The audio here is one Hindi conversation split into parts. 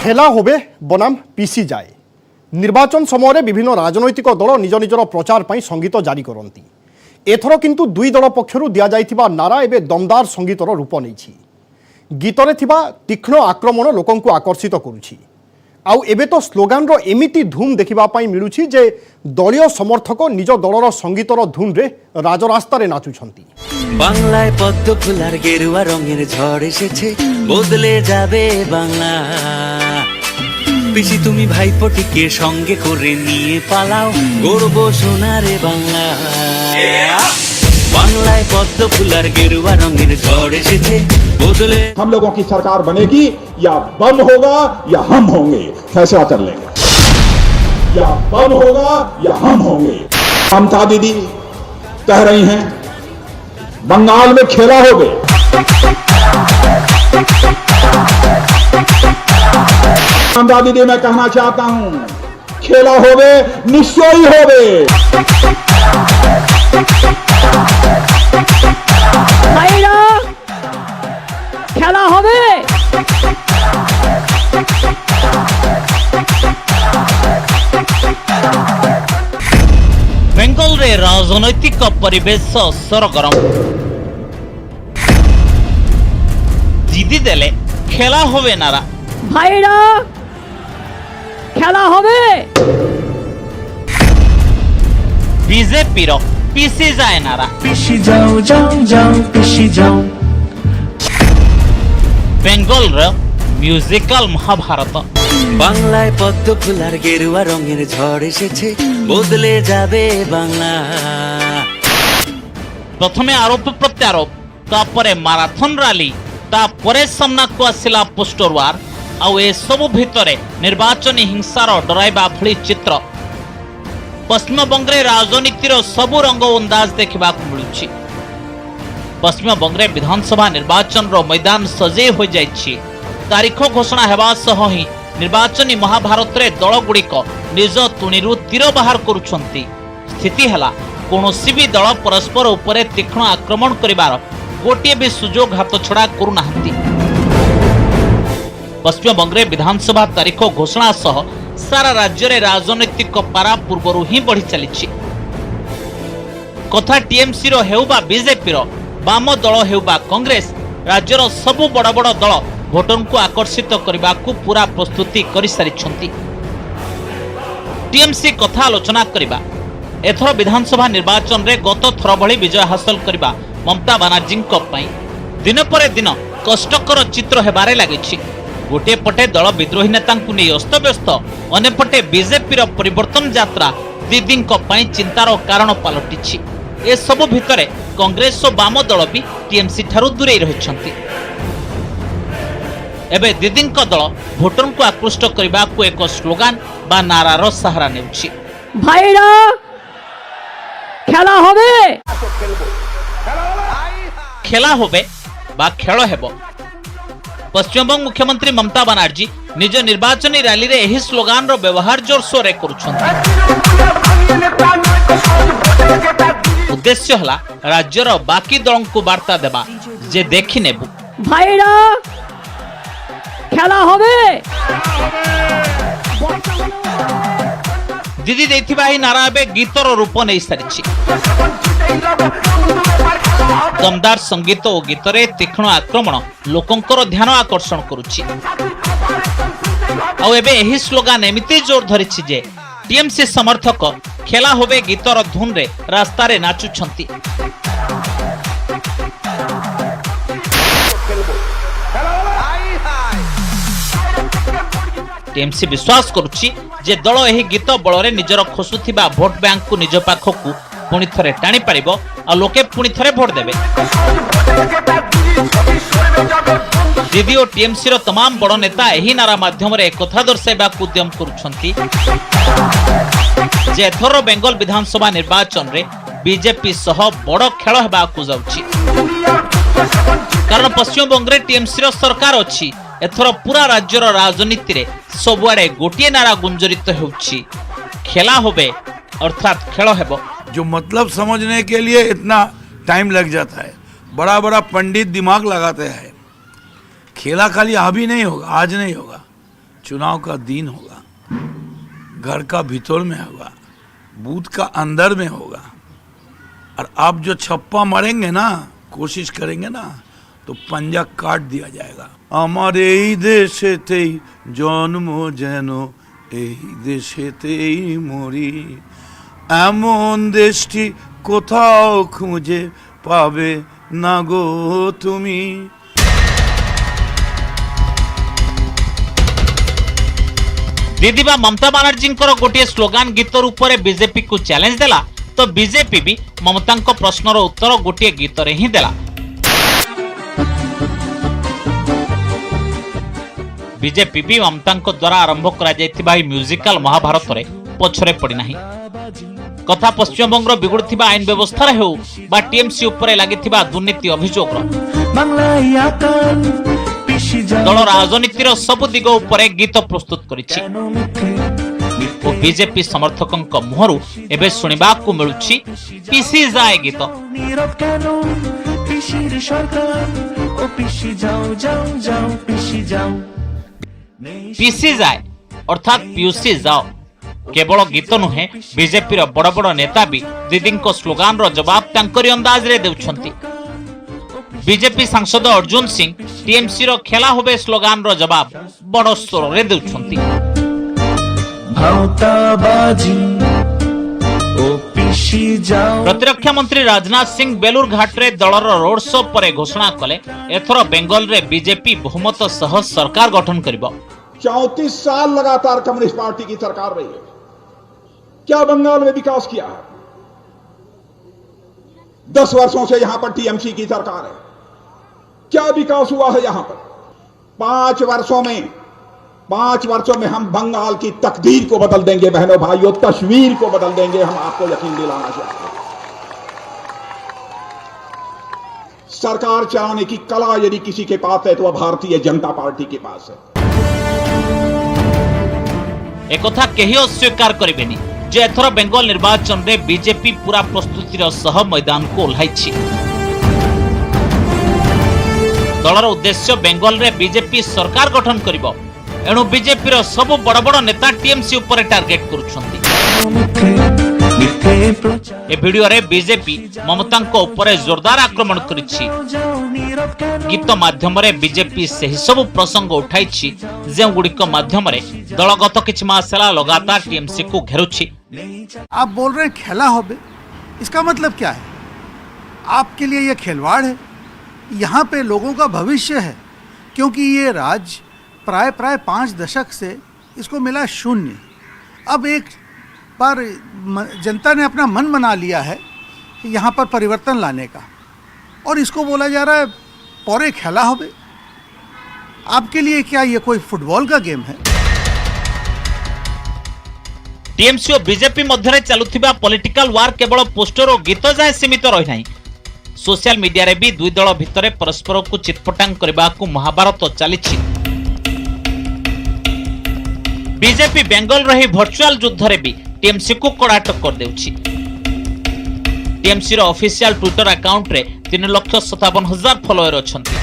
खेला होबे बनाम पिसी जाए निर्वाचन समय विभिन्न राजनैतिक दल निज निजर प्रचार पर संगीत जारी करती। एथर किंतु दुई दल पक्षर दि जाइथिबा नारा एबे दमदार संगीतर रूप नहीं। गीतरे थिबा तीक्ष्ण आक्रमण लोकंकु आकर्षित करुछि। आउ एबे तो स्लोगान रो एमिति धूम देखिबा पाई मिलुछि जे दलीय समर्थक निज दलर संगीतर धुन रे राजरास्ता रे नाचुछंती। बांगलाय पद्म फुलार गेरुआ रंगेर झड़ एसेছে बदले যাবে বাংলা। পিসি তুমি ভাইপোটিকে সঙ্গে করে নিয়ে পালাও গর্ব সোনারে বাংলা। बांगलाय पद्म फुलार गेरुआ रंगेर झड़ एसेছে बदले। हम लोगों की सरकार बनेगी या बम होगा या हम होंगे, फैसला कर लेंगे। या बम होगा या हम होंगे। ममता दीदी कह रही हैं बंगाल में खेला होगे। ममता दीदी मैं कहना चाहता हूं खेला होगे निश्चय ही होगे। खेला होगे बेंगल रे राजनैतिक परिवेश सरगरम जिदी देले खेला होवे नारा भाईरा खेला होगे बीजेपी रो पीसी जाए नारा पिसी जाओ जाओ जाओ पिसी जाओ। बेंगल रे म्यूजिकल महाभारत বাংলায় পদ্ম ফুলার গেরুয়া রঙের ঝড় এসেছে বদলে যাবে বাংলা। प्रथमे आरोप प्रत्यारोप तापरे माराथन रैली तापरे सामना को आसिला पोस्टर वार आउ ए सबु भितरे निर्वाचन हिंसार डराइबा भली चित्र पश्चिम बंगरे राजनीतिर सबु रंग अंदाज देखा मिलुछि। पश्चिम बंगरे विधानसभा निर्वाचन रो मैदान सजे हो जाइछि। तारीख घोषणा हेबा सह ही निर्वाचनी महाभारत रे दल गुड़िक निज तुणीरु तीर बाहर करुछंती। स्थिति हला कोनोसी भी दल परस्पर उपरे तीक्ष्ण आक्रमण करिवार गोटे भी सुजोग हाथ छड़ा करू नाहंती। पश्चिम बंगरे विधानसभा तारीख घोषणा सह सारा राज्य रे राजनीतिक पारा पूर्वरु ही बढ़ी चलीछि। कथा टीएमसी रो हेउबा बीजेपी रो बाम दल हेउबा कांग्रेस राज्यर सबु बड़ बड़ दल भोटर को आकर्षित करने को पूरा प्रस्तुति कर सारी। टीएमसी कथा आलोचना करबा एथर विधानसभा निर्वाचन रे गत थर भली विजय हासिल करबा ममता बनर्जी दिन पर दिन कष्टकर चित्र हेबारे लागिछि। गोटे पटे दल विद्रोही नेता नहीं अस्तव्यस्त अन्यपटे बीजेपी रो परिवर्तन यात्रा दीदी चिंतार कारण पलटिछि। ए सबु भितरे कांग्रेस और बाम दल भी टीएमसी ठारू दूरे रहिछंती। एबे दीदी दल भोटर को आकृष्ट करने को एक स्लोगान बा नारार सहारा नेउछि। भाईरा खेला होगे खेला होबे बा खेल हेबो। पश्चिमबंग मुख्यमंत्री ममता बनर्जी निज निर्वाचनी रैली रे एही स्लोगान रो व्यवहार जोरसोर रे करुछंती। उद्देश्य हला राज्यर बाकी दल को वार्ता देबा जे देखि नेबु। भाईरा खेला होगे दीदी देथिबा ही नारा एबे गीतर रूप नै सारिछि। दमदार संगीत और गीतरे तीक्ष्ण आक्रमण लोकंकर ध्यान आकर्षण करुछि। आउ एबे एही स्लोगान एमिति जोर धरिछि जे टीएमसी समर्थक खेला होबे गीतर धुन रे रास्ता रे नाचुछंती। टीएमसी विश्वास करुछि जे दल एही गीत बଳରେ ନିଜର ଖସୁଥିବା ଭୋଟ ବ୍ୟାଙ୍କକୁ ନିଜ ପାଖକୁ ପୁଣି ଥରେ ଟାଣି ପାରିବ ଆଉ ଲୋକେ ପୁଣି ଥରେ ଭୋଟ ଦେବେ। दीदी और टीएमसी ର तमाम बड़ नेता एही नारा माध्यमରେ एकथा दर्शाइବାକୁ उद्यम करुछंती जे एथर बेंगल विधानसभा निर्वाचन रे बीजेपी सह बड़ खेल हेबाकू जाउछि। कारण पश्चिम बंगरे टीएमसी ର सरकार अछि। एथर पूरा राज्यर राजनीति रे सबुआडे गोटे नारा गुंजरित होउछि खेला होबे अर्थात खेल हेबो। जो मतलब समझने के लिए इतना टाइम लग जाता है, बड़ा बड़ा पंडित दिमाग लगाते हैं। खेला खाली अभी नहीं होगा, आज नहीं होगा, चुनाव का दिन होगा, घर का भीतर में होगा, बूथ का अंदर में होगा, और आप जो छप्पा मारेंगे ना, कोशिश करेंगे ना, तो पंजा काट दिया जाएगा। हमारे এই দেশেতেই জন্ম যেন এই দেশেতেই মরি, এমন দেশটি কোথাও খুঁজে পাবে না গো তুমি। दिदिबा ममता बानर्जी गोटे स्लोगान गीत रूप में बीजेपी को चैलेंज देला तो बीजेपी भी ममता प्रश्नर उत्तर गोटे गीत रे ही देला। बीजेपी भी ममता द्वारा आरंभ करा म्यूजिकल महाभारत रे पछरे पड़ी नाही। कथा पश्चिमबंग बिगुड़ुथिबा आईन व्यवस्था रे हो बा टीएमसी उपरे लागिथिबा दुर्नीति अभियोग दल राजनीतिर सबु दिग उपरे गीत प्रस्तुत करिछि और बीजेपी समर्थकों मुहरु एबे सुनिबाकु मिलुछि पीसी जाए गीत। पीसी जाए अर्थात पीयूसी जाओ केवल गीत नुहे, बीजेपी बड़ बड़ नेता भी दीदी स्लोगान रो जवाब तांकरी अंदाज रे देउछंती। बीजेपी सांसद अर्जुन सिंह टीएमसी रो खेला होबे स्लोगान रो जवाब बड़ स्वर रे देउछंती। प्रतिरक्षा मंत्री राजनाथ सिंह बेलूर घाट रे दलर रोड शो पर घोषणा कले एथरो बेंगल रे बीजेपी बहुमत सह सरकार गठन करिबो। 34 साल लगातार कम्युनिस्ट पार्टी की सरकार रही है। क्या बंगाल में विकास किया है? 10 वर्षों से यहां पर टीएमसी की सरकार है। क्या विकास हुआ है यहां पर? 5 वर्षों में हम बंगाल की तकदीर को बदल देंगे बहनों भाइयों, तस्वीर को बदल देंगे। हम आपको यकीन दिलाना चाहते हैं। सरकार चलाने की कला यदि किसी के पास है तो वह भारतीय जनता पार्टी के पास है। एक कथा केही अस्वीकार करिबेनी जे एथर बेंगल निर्वाचन रे बीजेपी पूरा प्रस्तुतिर सह मैदान को ओह्लाइछि। दलर उद्देश्य बेंगल रे बीजेपी सरकार गठन करिबो, एणु बीजेपी रो सब बड़ बड़ नेता टीएमसी ऊपर टार्गेट करूछंती। ए वीडियो रे बीजेपी ममता को ऊपर जोरदार आक्रमण करिछि। गीत माध्यम रे बीजेपी सही सब प्रसंग उठाइछि जे गुडिक माध्यम रे दल गत किछ मास हला लगातार टीएमसी को घेरुछि। आप बोल रहे हैं खेला होबे, इसका मतलब क्या है? आपके लिए ये खिलवाड़ है? यहाँ पे लोगों का भविष्य है, क्योंकि ये राज प्राय 5 दशक से इसको मिला शून्य। अब एक बार जनता ने अपना मन बना लिया है यहाँ पर परिवर्तन लाने का, और इसको बोला जा रहा है पौरे खेला होबे। आपके लिए क्या ये कोई फुटबॉल का गेम है? टीएमसी और बीजेपी मध्य चलुथिबा पॉलिटिकल वार केवल पोस्टर और गीत जाए सीमित रही नहीं। सोशल मीडिया रे भी दुई दल भितर परस्पर को चितपटांग करबा को महाभारत चलीछि। बीजेपी बेंगल रही वर्चुअल युद्ध रे भी टीएमसी को कड़ा टक्कर देउछि। टीएमसी रो ऑफिशियल ट्विटर अकाउंट रे 3,57,000 फॉलोअर अछंती।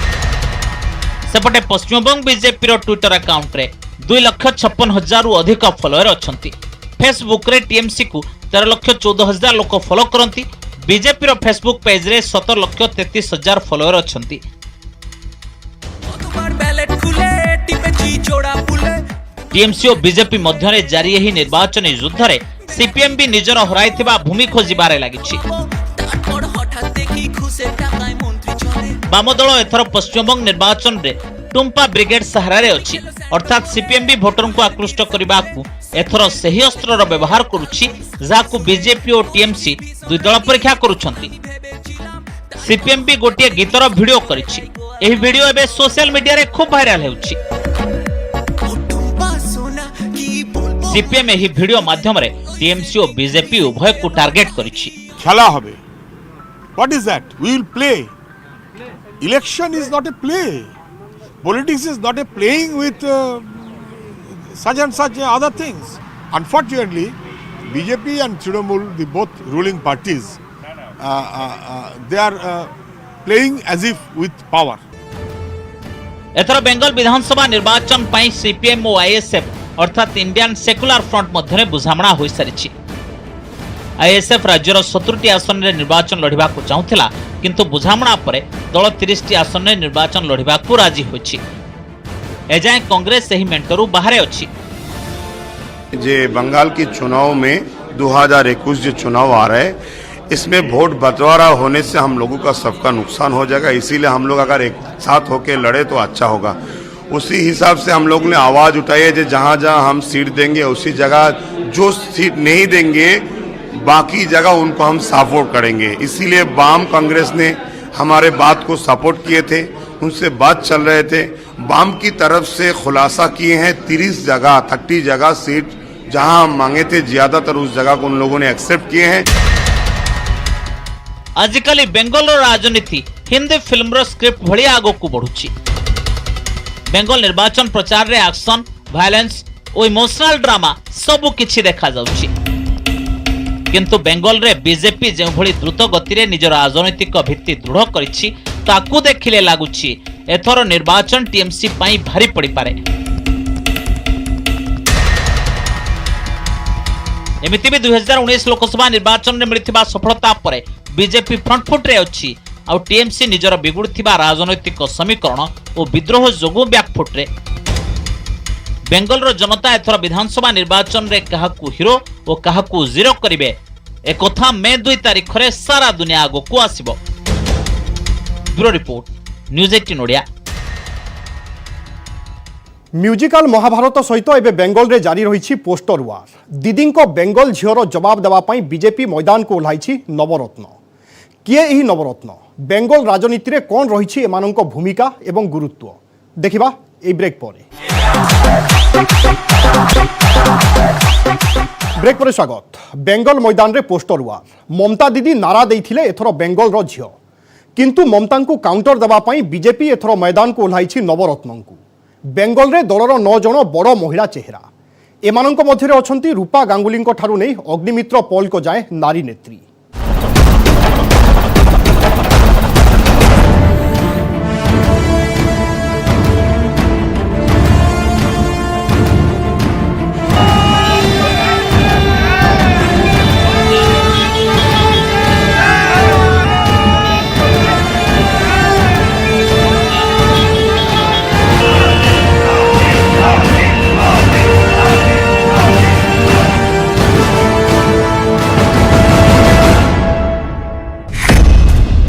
सेपटे पश्चिमबंग बीजेपी रो ट्विटर अकाउंट रे 2,56,000 रु अधिक फॉलोअर अछंती। फेसबुक रे टीएमसी को 13,14,000 लोक फॉलो करंती। बीजेपी रो फेसबुक पेज रे 17,33,000 फॉलोअर अछंती। टीएमसी और बीजेपी मध्य जारी यही निर्वाचन युद्ध रे सीपीएम भी निजर हराइथिबा भूमि खोजिबारे लागिछि। बाम दल एथर पश्चिमबंग निर्वाचन रे टुम्पा ब्रिगेड सहारा रे अछि, अर्थात सीपीएम भी भोटर को आकृष्ट करबा को एथर सही अस्त्र रो व्यवहार करूछि जाकु बीजेपी और टीएमसी दुई दल परीक्षा करूछंती। सीपीएम भी गोटे गीतर वीडियो करिछि। एही वीडियो एबे सोशल मीडिया रे खूब वायरल हेउछि। सीपीएम एही वीडियो माध्यम रे टीएमसी और बीजेपी उभय को टार्गेट करिछि। खेला होबे, what is that? We will play. Election is not a play. Politics is not a playing with such and such other things. Unfortunately, BJP and Trinamool, the both ruling parties, they are playing as if with power. एथर बेंगल विधानसभा निर्वाचन पर सीपीएम और आईएसएफ अर्थात इंडियन सेक्युलर फ्रंट मध्य बुझामणा हो सारी। आईएसएफ राज्यर 70टी आसन में निर्वाचन लड़िबा को चाहुथिला किंतु बुझामणा पर दल 30टी आसन में निर्वाचन लड़िबा को राजी होछि। एजाए कांग्रेस सही मेंटरू बाहर अछि। जे बंगाल की चुनाव में 2021 जो चुनाव आ रहे हैं इसमें वोट बंटवारा होने से हम लोगों का सबका नुकसान हो जाएगा, इसीलिए हम लोग अगर एक साथ होकर लड़े तो अच्छा होगा। उसी हिसाब से हम लोग ने आवाज उठाई है कि जहां जहां हम सीट देंगे उसी जगह जो सीट नहीं देंगे बाकी जगह उनको हम सपोर्ट करेंगे। इसीलिए वाम कांग्रेस ने हमारे बात को सपोर्ट किए थे, उनसे बात चल रहे थे। वाम की तरफ से खुलासा किए हैं 30 जगह सीट जहां हम मांगे थे ज्यादातर उस जगह को उन लोगों ने एक्सेप्ट किए हैं। आजिकली बेंगल राजनीति हिंदी फिल्म स्क्रिप्ट भली आगो को बढ़ुची। बेंगल निर्वाचन प्रचार रे एक्शन, वायलेंस और इमोशनल ड्रामा सबु किछि देखा जाउची। किंतु बेंगल रे बीजेपी जो भली द्रुत गति रे निज राजनीतिक भित्ति दृढ़ करिछि ताकू देखिले लागुछि एथर निर्वाचन टीएमसी पई भारी पड़ी पारे। एमिति भी 2019 लोकसभा निर्वाचन में मिलिथिबा सफलता पर बीजेपी फ्रंट फुट रे अछि आ टीएमसी निजर बिगुड़थिबा राजनैतिक समीकरण और विद्रोह जोगु बैकफुट रे। बेंगल रो जनता एथर विधानसभा निर्वाचन रे काहाकू हिरो और काहाकू जीरो करिवे एकथा मे 2 तारिख रे सारा दुनिया आगो को आसीबो। Bureau report news 18 Odia. Musical Mahabharat सहित एवं बेंगल रे जारी रही पोस्टर वार। दीदी को बेंगल झीर जवाब देवाई बीजेपी मैदान को ओह्लाई नवरत्न। किए यही नवरत्न, बेंगल राजनीति रे कौन रही एमान भूमिका एवं गुरुत्व देखिबा ए ब्रेक पर। ब्रेक पर स्वागत। बेंगल मैदान रे पोस्टर वार। ममता दीदी नारा देइथिले एथर बेंगल रो झियो, किंतु ममता को काउंटर देवाई बीजेपी एथर मैदान को ओह्लाई नवरत्न को। बेंगल रे दलर 9 जण बड़ महिला चेहरा। एमानंक मध्यरे अछंती रूपा गांगुली ठारू नहीं अग्निमित्र पॉल को जाए नारी नेत्री।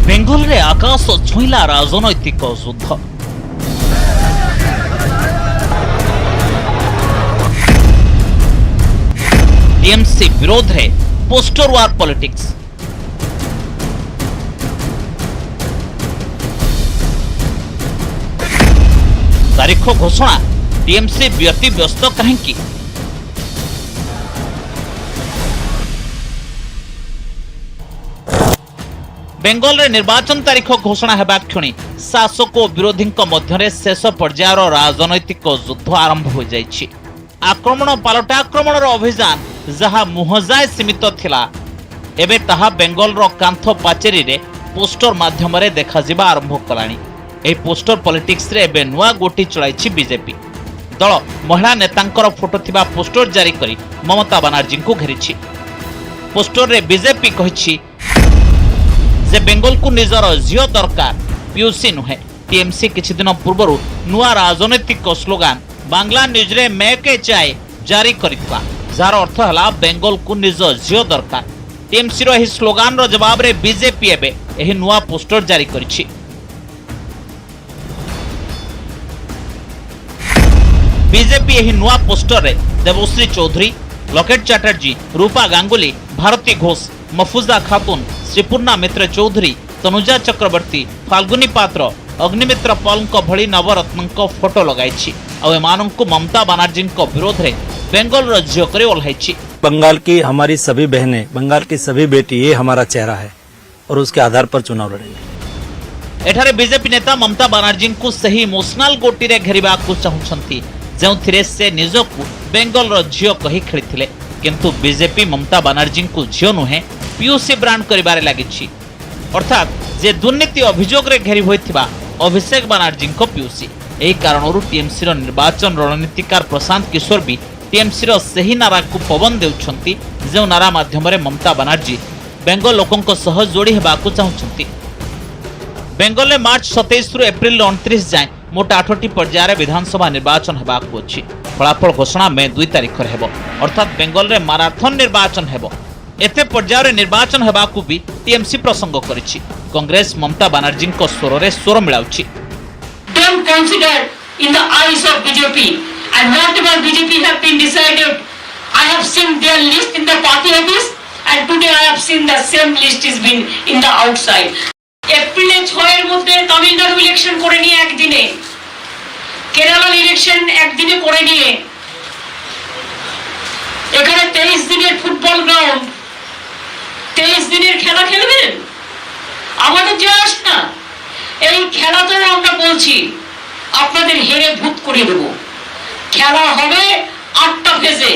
बेंगल रे आकाश छुईला राजनैतिक युद्ध। टीएमसी विरोध रे पोस्टर वार पॉलिटिक्स। तारीख घोषणा टीएमसी व्यस्त कहीं। बेंगल रे निर्वाचन तारीख घोषणा हेबा क्षणी शासक और विरोधी मध्य शेष पर्यायर राजनैतिक युद्ध आरंभ हो जाइछि। आक्रमण पालटा आक्रमण अभियान जहा मुहजाए सीमित थिला एबे ताहा बेंगल रो कांथ पाचेरी रे पोस्टर माध्यम रे देखा जिबा आरंभ कलानी। ए पोस्टर पॉलिटिक्स रे एबे नुआ गोटी चलाइछि बीजेपी। दल महिला नेतांकर फोटो थिबा पोस्टर जारी करी ममता बनर्जी को घेरिछि। पोस्टर रे बीजेपी कहिछि जे बेंगल को निजर झियो दरकार, पीयूसी नुहे। टीएमसी किछि दिन पूर्व नुआ राजनैतिक स्लोगान बांग्ला न्यूज रे मेके चाय जारी करितला, जार अर्थ हला बेंगल को निज झियो दरकार। टीएमसी रो एही स्लोगान रो जवाब रे बीजेपी एबे एही नुआ पोस्टर जारी करिछि। बीजेपी एही नुआ पोस्टर रे देवश्री चौधरी, लकेट चैटर्जी, रूपा गांगुली, भारती घोष, मफुजा खातून, श्रीपूर्णा मित्र चौधरी, तनुजा चक्रवर्ती, फाल्गुनी पात्र, अग्निमित्र पॉल भली नवरत्न फोटो लगाई और ममता बनर्जी विरोध में बेंगल रो झियो करे ओल्हाई। बंगाल की हमारी सभी बहनें, बंगाल की सभी बेटी, ये हमारा चेहरा है और उसके आधार पर चुनाव लड़ेंगे। एठारे बीजेपी नेता ममता बनर्जी को सही इमोशनल गोटी रे घेरिबा को चाहुछंती, जेउथिरे से निजकु बेंगल रो झियो कहि खेलिथिले। किंतु बीजेपी ममता बनर्जी को झियो नुहे पीयूसी ब्रांड करिबारे लागिछि। अर्थात जे दुर्नीति अभियोग रे घेरी होइथिबा अभिषेक बनर्जी को पीयूसी। एही कारणरू टीएमसी निर्वाचन रणनीतिकार प्रशांत किशोर भी टीएमसी सही नारा को पवन देउछंती जो नारा माध्यम ममता बनर्जी बेंगल लोकों सह जोड़ी हेबाकू चाहुछंती। बेंगल में मार्च 27 रु एप्रिल 29 जाए मोट 8टी पर्यायर विधानसभा निर्वाचन हेबाकू अछि। फलाफल घोषणा मे 2 तारिख रे हेबो अर्थात बेंगल रे माराथन निर्वाचन हेबो। एते पर्यायर निर्वाचन हेबाकू भी टीएमसी प्रसंग करिछि। कांग्रेस ममता बनर्जी को स्वर रे स्वर मिलाउछि। Don't consider in the eyes of BJP and whatever BJP have been decided, I have seen their list in the party office and today I have seen the same list is been in the outside. এপ্রিলে 6 এর মধ্যে তামিলনাড়ু ইলেকশন করে নিয়ে একদিনে, কেরালা ইলেকশন একদিনে করে নিয়ে, এখানে 23 দিনের ফুটবল গ্রাউন্ড, 23 দিনের খেলা খেলবেন? আমাদের যে আসে না এই খেলাতে আমরা বলছি আপনাদের হেরে ভূত করে দেব। খেলা হবে 8টা ফেজে,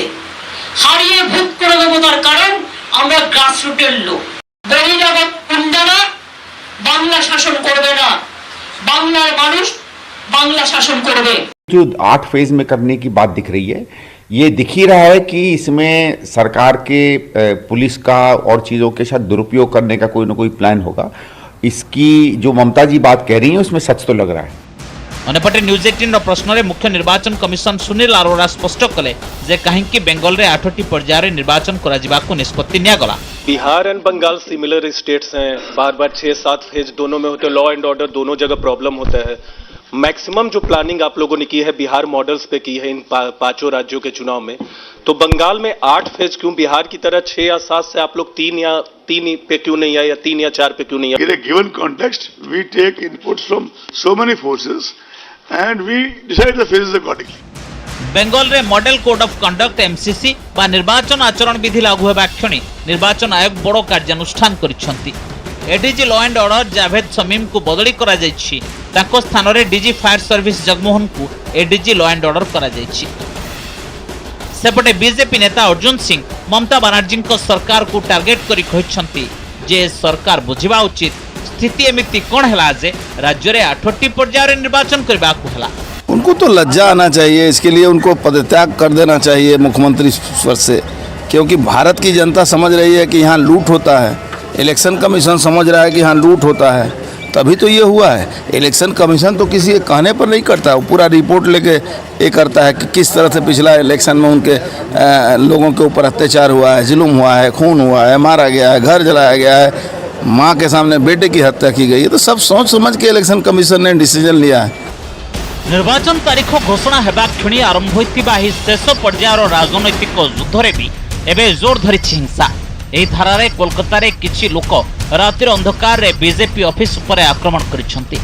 হারিয়ে ভূত করে দেব। তার কারণ আমরা গ্রাসরুটের লোক। বহিরাগত গুন্ডারা বাংলা শাসন করবে না, বাংলার মানুষ বাংলা শাসন করবে। जो 8 फेज में करने की बात दिख रही है, ये दिख ही रहा है कि इसमें सरकार के पुलिस का और चीज़ों के साथ दुरुपयोग करने का कोई ना कोई प्लान होगा। इसकी जो ममता जी बात कह रही है उसमें सच तो लग रहा है। अनेपटे न्यूज 18 प्रश्न रे मुख्य निर्वाचन कमिशन सुनील अरोड़ा स्पष्ट कले जे कहीं बेंगल रे 8टी पर्यायर निर्वाचन करा जिबाकू निष्पत्ति निया गला। Bihar and Bengal similar states हैं, बार-बार 6-7 फेज दोनों में होते, लॉ एंड ऑर्डर दोनों जगह प्रॉब्लम होता है। मैक्सिमम जो प्लानिंग आप लोगों ने की है बिहार मॉडल्स पे की है इन 5 राज्यों के चुनाव में, तो बंगाल में 8 फेज क्यों, बिहार की तरह 6 या 7 से आप लोग 3 पे क्यों नहीं आए या 3 या 4 पे क्यों नहीं आए? In a given context, we take inputs from so many forces and we decide the phases accordingly. Bengal रे model code of conduct MCC बा निर्वाचन आचरण विधि लागू हेबा क्षणी निर्वाचन आयोग बड़ कार्यानुष्ठान करिसंती। ADG law and order Javed Shamim को बदली करा जायछि, ताको स्थान रे डीजी फायर सर्विस जगमोहन को एडीजी लॉ एंड ऑर्डर करा जायछि। सेपटे बीजेपी नेता अर्जुन सिंह ममता बनर्जी को सरकार को टार्गेट करी कहिसंती जे सरकार बुझिबा उचित स्थिति एमिति कोन हला जे राज्य रे 8टी पर्यायर निर्वाचन करबा को हला। उनको तो लज्जा आना चाहिए, इसके लिए उनको पदत्याग कर देना चाहिए मुख्यमंत्री स्वर से, क्योंकि भारत की जनता समझ रही है कि यहाँ लूट होता है, इलेक्शन कमीशन समझ रहा है कि यहाँ लूट होता है, तभी तो ये हुआ है। इलेक्शन कमीशन तो किसी के कहने पर नहीं करता, वो पूरा रिपोर्ट लेके ये करता है कि किस तरह से पिछला इलेक्शन में उनके लोगों के ऊपर अत्याचार हुआ है, जुल्म हुआ है, खून हुआ है, मारा गया है, घर जलाया गया है, माँ के सामने बेटे की हत्या की गई है। तो सब सोच समझ के इलेक्शन कमीशन ने डिसीजन लिया है। निर्वाचन तारीख घोषणा हेबा क्षणी आरंभ होइतिबा ही शेष पर्यायर राजनैतिक युद्ध रे भी एबे जोर धरिछि हिंसा। एही धारा रे कोलकाता रे किछि लोक रातिर अंधकार रे बीजेपी ऑफिस पर आक्रमण करिसंती।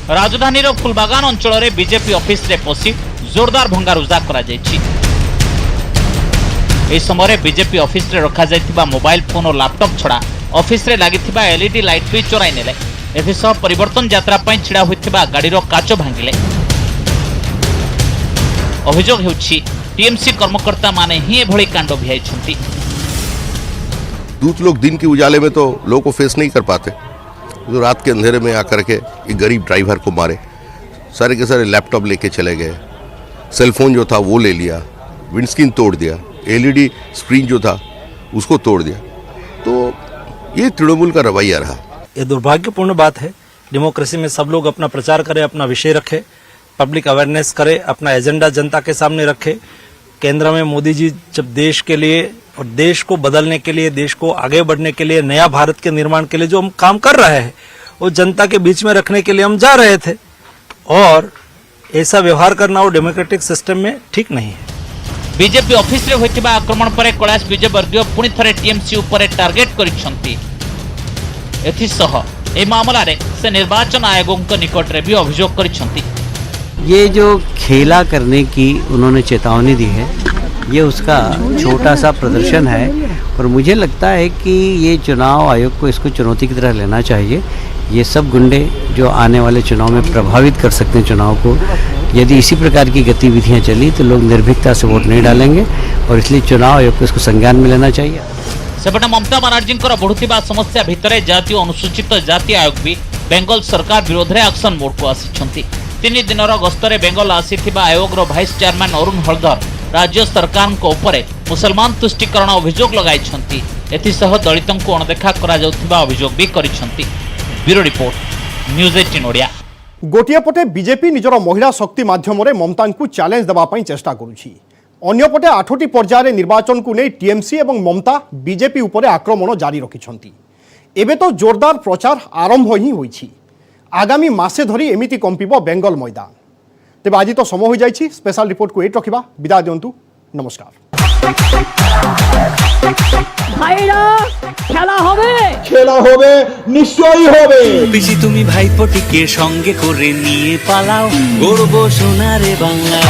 राजधानी रो फुलबागान अंचल रे बीजेपी ऑफिस रे पसी जोरदार भंगारुजा करा जायछि। एही समय बीजेपी ऑफिस रे रखा जायतिबा मोबाइल फोन और लैपटॉप छडा ऑफिस रे लागितिबा एलईडी लाइट भी चोराई नेले। एथिसह परिवर्तन यात्रा पई छिड़ा होइतिबा गाडीर काच भांगिले। अभियोग हेउछि टीएमसी कर्मकर्ता माने ही एभଳି कांड भियाइछंती। दूत लोग दिन के उजाले में तो लोगों को फेस नहीं कर पाते, जो रात के अंधेरे में आकर के एक गरीब ड्राइवर को मारे, सारे के सारे लैपटॉप लेके चले गए, सेलफोन जो था वो ले लिया, विंडस्क्रीन तोड़ दिया, एलईडी स्क्रीन जो था उसको तोड़ दिया। तो ये तृणमूल का रवैया रहा। ये दुर्भाग्यपूर्ण बात है। डेमोक्रेसी में सब लोग अपना प्रचार करें, अपना विषय रखें, पब्लिक अवेयरनेस करे, अपना एजेंडा जनता के सामने रखे। केंद्र में मोदी जी जब देश के लिए और देश को बदलने के लिए, देश को आगे बढ़ने के लिए, नया भारत के निर्माण के लिए जो हम काम कर रहे हैं वो जनता के बीच में रखने के लिए हम जा रहे थे, और ऐसा व्यवहार करना वो डेमोक्रेटिक सिस्टम में ठीक नहीं है। बीजेपी ऑफिस रे होइतिबा आक्रमण पर कैलाश विजयवर्गीय पुणी थरे टीएमसी ऊपर टार्गेट करिसंती। एथिसह ए मामला रे से निर्वाचन आयोग को निकट रे भी अभियोग करिसंती। ये जो खेला करने की उन्होंने चेतावनी दी है, ये उसका छोटा सा प्रदर्शन है, और मुझे लगता है कि ये चुनाव आयोग को इसको चुनौती की तरह लेना चाहिए। ये सब गुंडे जो आने वाले चुनाव में प्रभावित कर सकते हैं चुनाव को, यदि इसी प्रकार की गतिविधियां चली तो लोग निर्भीकता से वोट नहीं डालेंगे, और इसलिए चुनाव आयोग को इसको संज्ञान में लेना चाहिए। सेपटे ममता बनर्जी बढ़ुथिबा समस्या भितर जातीय अनुसूचित जाति आयोग भी बेंगल सरकार विरोध में एक्शन मोड को आसिछंती। तीन दिनर गस्तरे बेंगल आसीथिबा आयोगर भाइस चेयरमैन अरुण हलधर राज्य सरकार उपरे मुसलमान तुष्टिकरण अभियोग लगाइछंती। एथिसह दलितंकु अणदेखा करा जाउथिबा अभियोग भी करिछंती। Bureau report news 18 Odia. गोटिए पटे बीजेपी निजर महिला शक्ति माध्यम ममता को चैलेंज देवा चेष्टा करुछि। अन्यपटे 8टी पर्यायर निर्वाचन को नहीं टीएमसी और ममता बीजेपी उपरे आक्रमण जारी रखिछंती। एबे तो जोरदार प्रचार आरंभ ही होइछि। आगामी मासे धरी एमिति कंपिब बेंगल मैदान। तेज आज तो समय हो जाइछि। स्पेशल रिपोर्ट को एट रखिबा। विदाय दियंतु। नमस्कार। ভাইরা খেলা হবে खेला होबे निश्चयই হবে। পিসি তুমি ভাইপোটিকে সঙ্গে করে নিয়ে পালাও, গর্ব সোনারে বাংলা।